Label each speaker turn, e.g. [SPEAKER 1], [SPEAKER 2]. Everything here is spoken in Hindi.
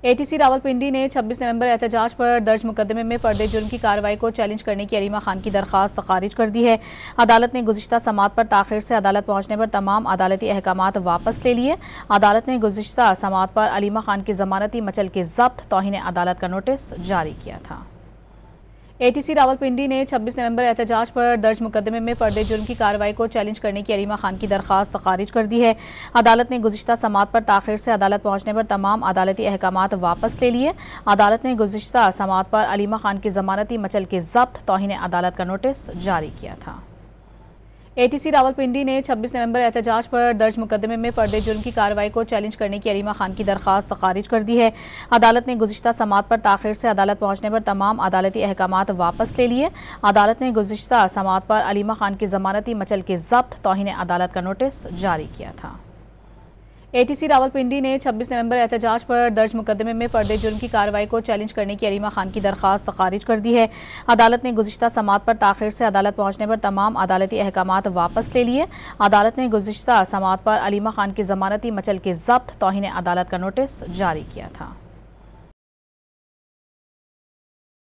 [SPEAKER 1] एटीसी रावलपिंडी ने 26 नवंबर एहतजाज पर दर्ज मुकदमे में फर्द जुर्म की कार्रवाई को चैलेंज करने की अलीमा खान की दरखास्त खारिज कर दी है। अदालत ने गुज़िश्ता समात पर ताख़ीर से अदालत पहुंचने पर तमाम अदालती अहकामात वापस ले लिए। अदालत ने गुज़िश्ता समात पर अलीमा खान की ज़मानती मचल के ज़ब्त तौहीन अदालत का नोटिस जारी किया था। एटीसी रावलपिंडी ने 26 नवंबर एहतजाज पर दर्ज मुकदमे में फर्द जुर्म की कार्रवाई को चैलेंज करने की अलीमा खान की दरखास्त खारिज कर दी है। अदालत ने गुज़िश्ता समात पर ताख़ीर से अदालत पहुंचने पर तमाम अदालती अहकामात वापस ले लिए। अदालत ने गुज़िश्ता समात पर अलीमा खान की ज़मानती मचल के ज़ब्त तौहीन अदालत का नोटिस जारी किया था। एटीसी रावलपिंडी ने 26 नवंबर एहतजाज पर दर्ज मुकदमे में फर्द जुर्म की कार्रवाई को चैलेंज करने की अलीमा खान की दरखास्त खारिज कर दी है। अदालत ने गुज़िश्ता समात पर ताख़ीर से अदालत पहुंचने पर तमाम अदालती अहकामात वापस ले लिए। अदालत ने गुज़िश्ता समात पर अलीमा खान की ज़मानती मचल के ज़ब्त तौहीन अदालत का नोटिस जारी किया था। एटीसी रावलपिंडी ने 26 नवंबर एहतजाज पर दर्ज मुकदमे में फर्द जुर्म की कार्रवाई को चैलेंज करने की अलीमा खान की दरखास्त खारिज कर दी है। अदालत ने गुज़िश्ता समात पर ताख़ीर से अदालत पहुंचने पर तमाम अदालती अहकामात वापस ले लिए। अदालत ने गुज़िश्ता समात पर अलीमा खान की ज़मानती मचल के ज़ब्त तौहीन अदालत का नोटिस जारी किया था।